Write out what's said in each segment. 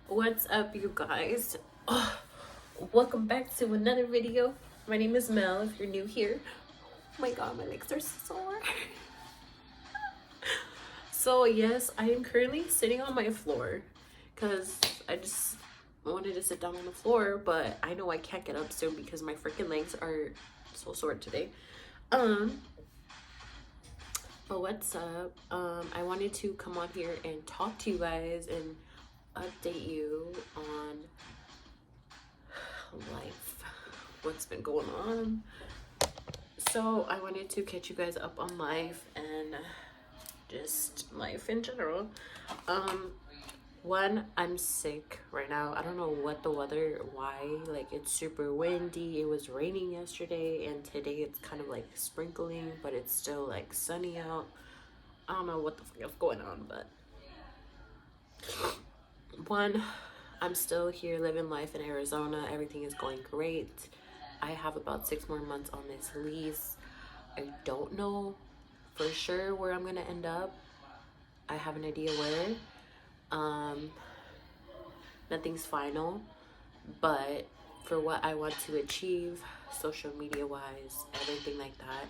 What's up, you guys? Oh, welcome back to another video. My name is Mel if you're new here. Oh my god, my legs are sore. So yes, I am currently sitting on my floor because I just wanted to sit down on the floor, but I know I can't get up soon because my freaking legs are so sore today. But what's up? I wanted to come on here and talk to you guys and update you on life, what's been going on. So I wanted to catch you guys up on life and just life in general. One, I'm sick right now. I don't know what the weather, why, like it's super windy. It was raining yesterday and today it's kind of like sprinkling, but it's still like sunny out. I don't know what the fuck is going on, but one, I'm still here living life in Arizona. Everything is going great. I have about 6 more months on this lease. I don't know for sure where I'm gonna end up. I have an idea where. Nothing's final, but for what I want to achieve, social media wise, everything like that,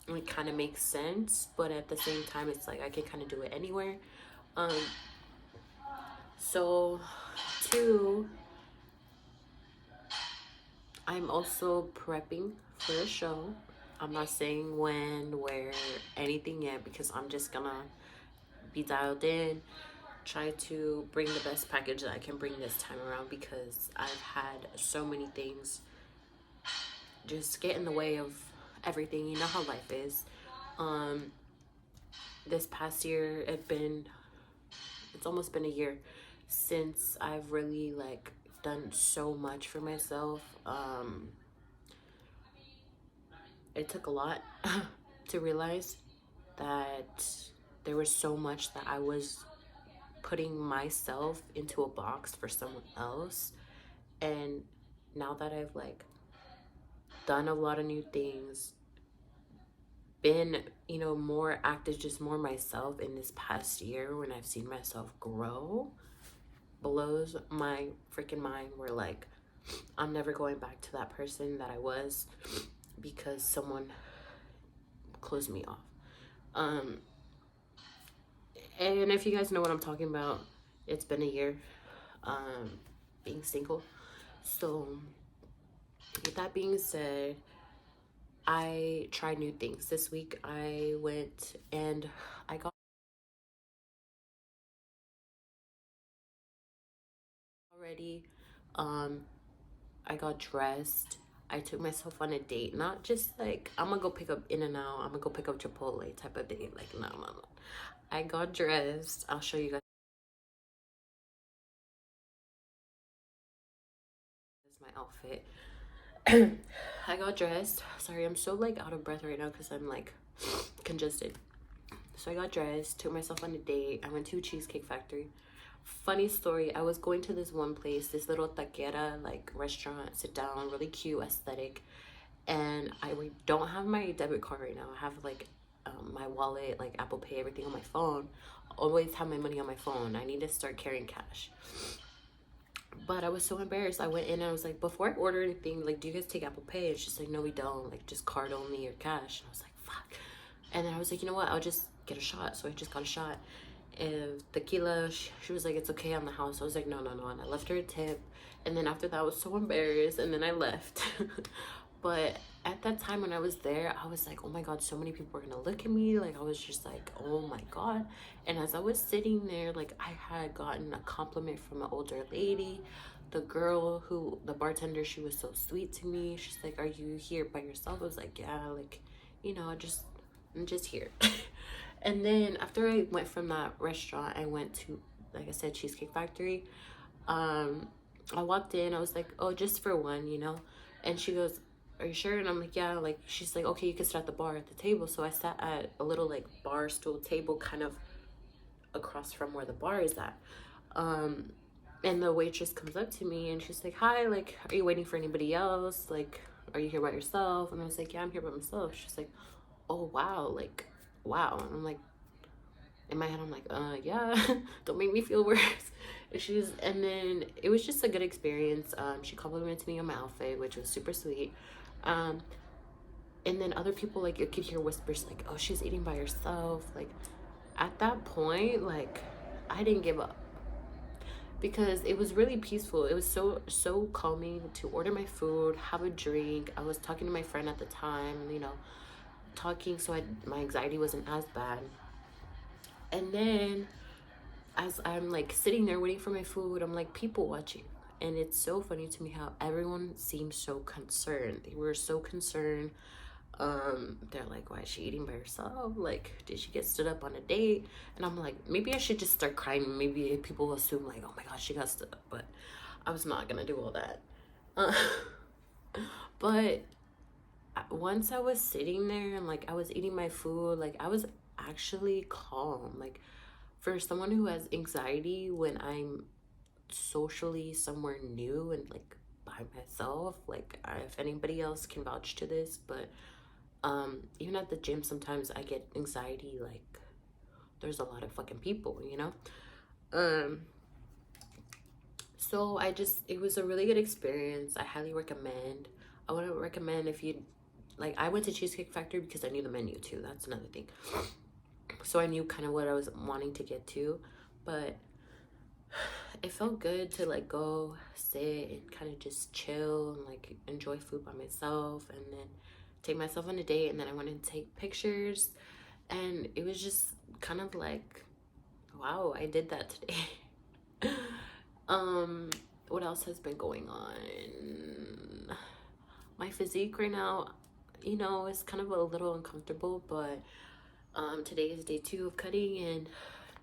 it kind of makes sense, but at the same time, it's like I can kind of do it anywhere. So, two, I'm also prepping for a show. I'm not saying when, where, anything yet because I'm just gonna be dialed in, try to bring the best package that I can bring this time around because I've had so many things just get in the way of everything. You know how life is. This past year, it's almost been a year since I've really like done so much for myself. It took a lot to realize that there was so much that I was putting myself into a box for someone else. And now that I've like done a lot of new things, been, more active, just more myself in this past year when I've seen myself grow, blows my freaking mind where like I'm never going back to that person that I was because someone closed me off. And if you guys know what I'm talking about, it's been a year being single. So with that being said, I tried new things. This week I went and I got ready. I got dressed. I took myself on a date. Not just like I'm gonna go pick up In-N-Out, I'm gonna go pick up Chipotle type of date. Like no. I got dressed. I'll show you guys my outfit. I got dressed. Sorry, I'm so like out of breath right now because I'm like congested. So I got dressed, took myself on a date. I went to Cheesecake Factory. Funny story, I was going to this one place, this little taquera like restaurant, sit down, really cute, aesthetic. And I don't have my debit card right now. I have like my wallet, like Apple Pay, everything on my phone. Always have my money on my phone. I need to start carrying cash. But I was so embarrassed. I went in and I was like, before I order anything, like, do you guys take Apple Pay? It's just like, no, we don't. Like, just card only or cash. And I was like, fuck. And then I was like, you know what? I'll just get a shot. So I just got a shot. And tequila, she was like, it's okay on the house. I was like, no. And I left her a tip. And then after that, I was so embarrassed. And then I left. But at that time when I was there, I was like, oh my God, so many people were gonna look at me. Like, I was just like, oh my God. And as I was sitting there, like, I had gotten a compliment from an older lady. The girl the bartender, she was so sweet to me. She's like, are you here by yourself? I was like, yeah, like, I'm just here. And then after I went from that restaurant, I went to, like I said, Cheesecake Factory. I walked in, I was like, oh, just for one, And she goes, are you sure? And I'm like, yeah. Like, she's like, okay, you can sit at the bar at the table. So I sat at a little like bar stool table kind of across from where the bar is at. And the waitress comes up to me and she's like, hi, like, are you waiting for anybody else? Like, are you here by yourself? And I was like, yeah, I'm here by myself. She's like, oh wow, like, wow. And I'm like, In my head, I'm like, yeah, don't make me feel worse. And then it was just a good experience. She complimented me on my outfit, which was super sweet. Um, and then other people, like, you could hear whispers, like, oh, she's eating by herself. Like, at that point, like, I didn't give up because it was really peaceful. It was so calming to order my food, have a drink. I was talking to my friend at the time, talking so my anxiety wasn't as bad. And then as I'm like sitting there waiting for my food, I'm like people watching. And it's so funny to me how everyone seems so concerned. They were so concerned. They're like, why is she eating by herself? Like, did she get stood up on a date? And I'm like, maybe I should just start crying. Maybe people will assume like, oh my gosh, she got stood up. But I was not gonna do all that. Uh, but once I was sitting there and like I was eating my food, like I was actually calm. Like for someone who has anxiety when I'm socially somewhere new and like by myself, like if anybody else can vouch to this, but even at the gym sometimes I get anxiety, like there's a lot of fucking people, so it was a really good experience. I highly recommend. I want to recommend if you like, I went to Cheesecake Factory because I knew the menu too. That's another thing. So I knew kind of what I was wanting to get to, but it felt good to like go sit and kind of just chill and like enjoy food by myself, and then take myself on a date, and then I went and take pictures, and it was just kind of like, wow, I did that today. What else has been going on? My physique right now, is kind of a little uncomfortable, but today is day 2 of cutting, and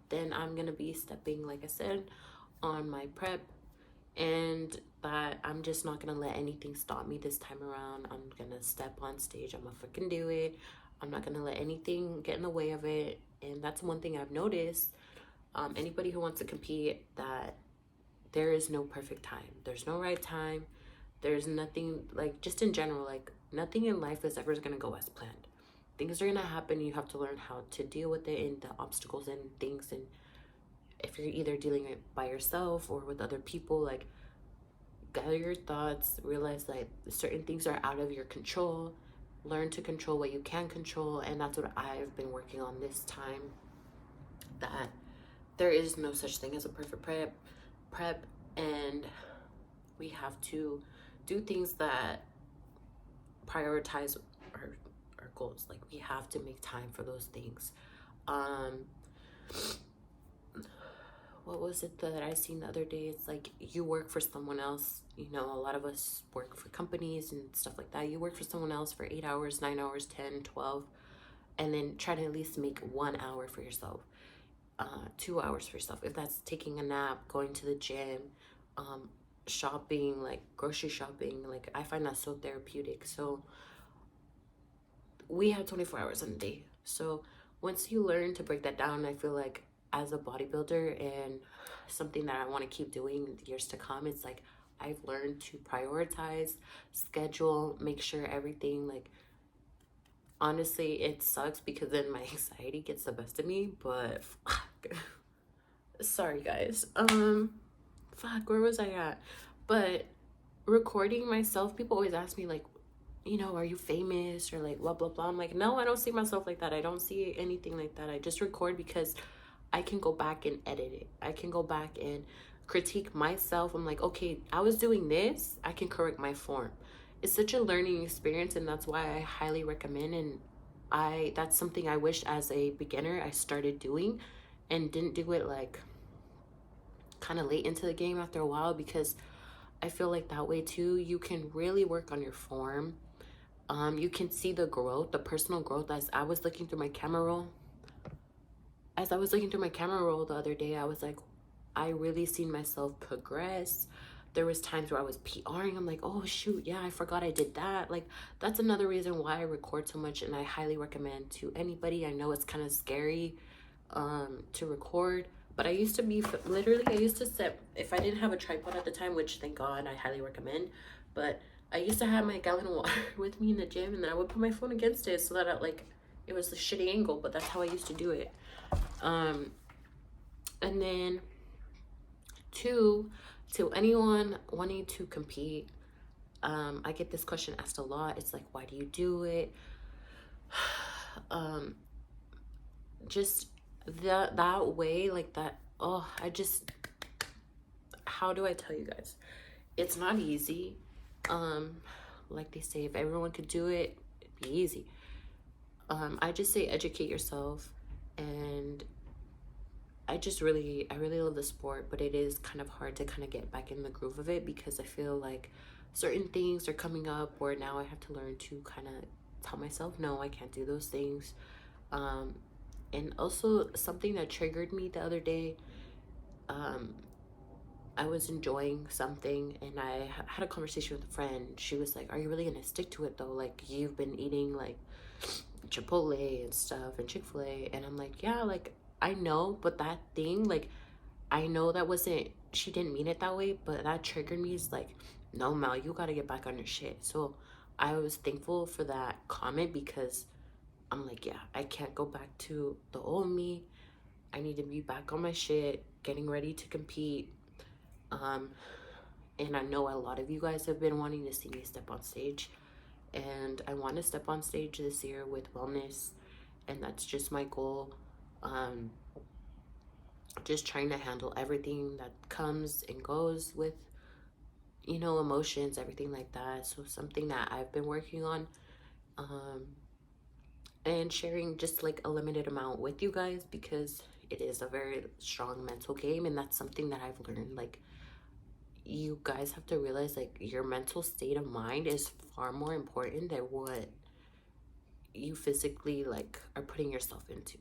then I'm gonna be stepping, like I said, on my prep, and that I'm just not gonna let anything stop me this time around. I'm gonna step on stage. I'm gonna freaking do it. I'm not gonna let anything get in the way of it. And that's one thing I've noticed. Anybody who wants to compete, that there is no perfect time. There's no right time. There's nothing, like, just in general, like nothing in life is ever gonna go as planned. Things are gonna happen. You have to learn how to deal with it, and the obstacles and things. And if you're either dealing it by yourself or with other people, like, gather your thoughts, realize that certain things are out of your control, learn to control what you can control. And that's what I've been working on this time, that there is no such thing as a perfect prep, and we have to do things that prioritize our goals. Like, we have to make time for those things. What was it that I seen the other day? It's like, you work for someone else. A lot of us work for companies and stuff like that. You work for someone else for 8 hours, 9 hours, 10, 12, and then try to at least make 1 hour for yourself, 2 hours for yourself. If that's taking a nap, going to the gym, shopping, like grocery shopping, like I find that so therapeutic. So we have 24 hours in a day. So once you learn to break that down, I feel like as a bodybuilder, and something that I want to keep doing in years to come, it's like I've learned to prioritize, schedule, make sure everything, like, honestly, it sucks because then my anxiety gets the best of me, but fuck. Sorry guys. Fuck, where was I at? But recording myself, people always ask me, like, are you famous, or like blah blah blah. I'm like, no, I don't see myself like that. I don't see anything like that. I just record because I can go back and edit it. I can go back and critique myself. I'm like, okay, I was doing this, I can correct my form. It's such a learning experience, and that's why I highly recommend. And that's something I wish as a beginner I started doing, and didn't do it like kind of late into the game after a while, because I feel like that way too you can really work on your form. You can see the growth, the personal growth. As I was looking through my camera roll the other day, I was like, I really seen myself progress. There was times where I was PRing. I'm like, oh shoot, yeah, I forgot I did that. Like, that's another reason why I record so much, and I highly recommend to anybody. I know it's kind of scary to record, but I used to set, if I didn't have a tripod at the time, which thank God, I highly recommend, but I used to have my gallon of water with me in the gym, and then I would put my phone against it so that it was a shitty angle, but that's how I used to do it. And then two, to anyone wanting to compete, I get this question asked a lot. It's like, why do you do it? um just that way, like that. Oh, I just, how do I tell you guys, it's not easy. um like they say, if everyone could do it, it'd be easy. I just say educate yourself. And I really love the sport, but it is kind of hard to kind of get back in the groove of it, because I feel like certain things are coming up where now I have to learn to kind of tell myself, no, I can't do those things. um and also something that triggered me the other day, um I was enjoying something, and I had a conversation with a friend. She was like, are you really gonna stick to it though? Like, you've been eating like Chipotle and stuff and Chick-fil-A. And I'm like, yeah, like I know, but that thing, like, I know that wasn't, she didn't mean it that way, but that triggered me. It's like, no, Mel, you gotta get back on your shit. So I was thankful for that comment, because I'm like, yeah, I can't go back to the old me. I need to be back on my shit, getting ready to compete. Um, and I know a lot of you guys have been wanting to see me step on stage, and I want to step on stage this year with wellness, and that's just my goal. Um, just trying to handle everything that comes and goes with, you know, emotions, everything like that. So something that I've been working on, um, and sharing just like a limited amount with you guys, because it is a very strong mental game, and that's something that I've learned. Like, you guys have to realize, like, your mental state of mind is far more important than what you physically like are putting yourself into.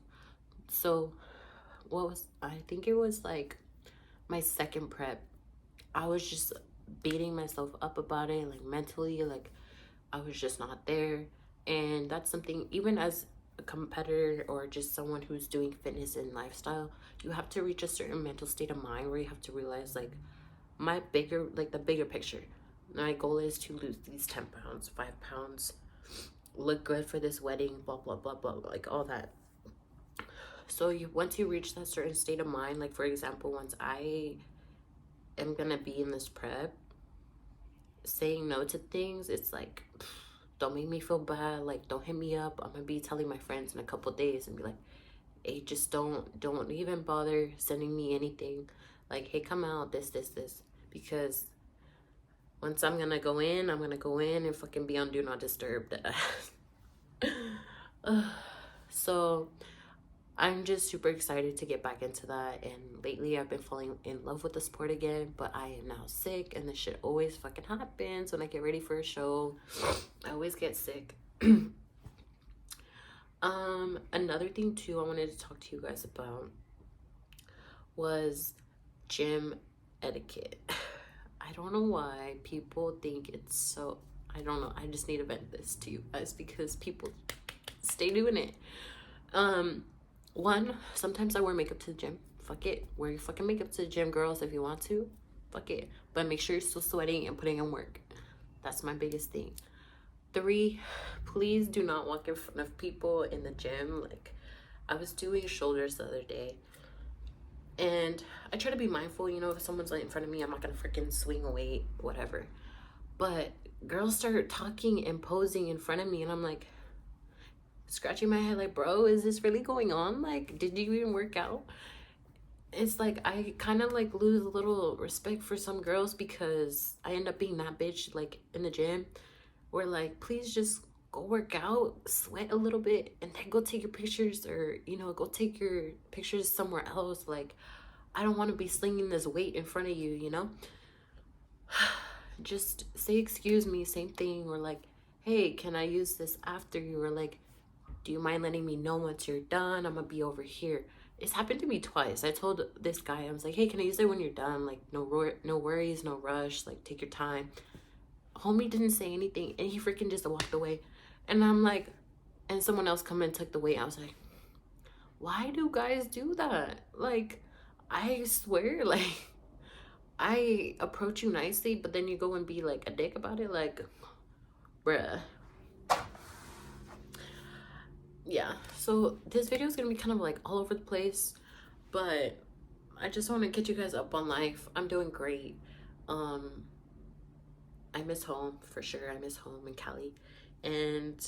So what was, I think it was like my second prep, I was just beating myself up about it, like mentally, like I was just not there. And that's something, even as a competitor or just someone who's doing fitness and lifestyle, you have to reach a certain mental state of mind where you have to realize, like, my bigger, like the bigger picture, my goal is to lose these 10 pounds, 5 pounds, look good for this wedding, blah blah blah blah, like all that. So you, once you reach that certain state of mind, like for example, once I am gonna be in this prep, saying no to things, it's like, don't make me feel bad, like don't hit me up. I'm gonna be telling my friends in a couple days and be like, hey, just don't even bother sending me anything, like, hey, come out, this, because once I'm gonna go in, I'm gonna go in and fucking be on do not disturb. So I'm just super excited to get back into that. And lately I've been falling in love with the sport again, but I am now sick, and this shit always fucking happens when I get ready for a show. I always get sick. Another thing too I wanted to talk to you guys about was gym etiquette. I don't know why people think it's so, I don't know, I just need to vent this to you guys because people stay doing it. One, sometimes I wear makeup to the gym. Fuck it, wear your fucking makeup to the gym, girls, if you want to. Fuck it, but make sure you're still sweating and putting in work. That's my biggest thing. 3, please do not walk in front of people in the gym. Like, I was doing shoulders the other day, and I try to be mindful, you know, if someone's like in front of me, I'm not gonna freaking swing a weight, whatever. But girls start talking and posing in front of me, and I'm like, scratching my head, like, bro, is this really going on? Like, did you even work out? It's like I kind of like lose a little respect for some girls because I end up being that bitch, like, in the gym, where like, please just go work out, sweat a little bit, and then go take your pictures, or, you know, go take your pictures somewhere else. Like, I don't want to be slinging this weight in front of you, you know? Just say excuse me, same thing, or like, hey, can I use this after you, or like, do you mind letting me know once you're done? I'm gonna be over here. It's happened to me twice. I told this guy, I was like, hey, can I use it when you're done? Like, no worries, no rush, like, take your time. Homie didn't say anything, and he freaking just walked away. And I'm like, and someone else come and took the weight. I was like, why do guys do that? Like, I swear, like, I approach you nicely, but then you go and be like a dick about it. Like, bruh. yeah, so this video is gonna be kind of like all over the place, but I just want to get you guys up on life. I'm doing great. I miss home for sure. I miss home in Cali. And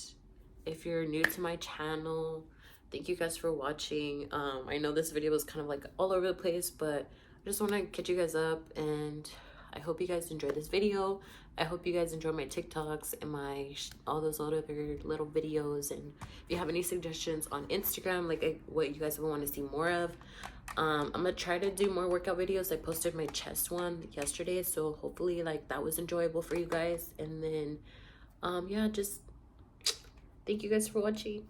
if you're new to my channel, thank you guys for watching. I know this video was kind of like all over the place, but I just want to get you guys up, and I hope you guys enjoyed this video. I hope you guys enjoy my TikToks and my all those other little videos. And if you have any suggestions on Instagram, like what you guys would want to see more of, I'm gonna try to do more workout videos. I posted my chest one yesterday, so hopefully like that was enjoyable for you guys. And then yeah, just thank you guys for watching.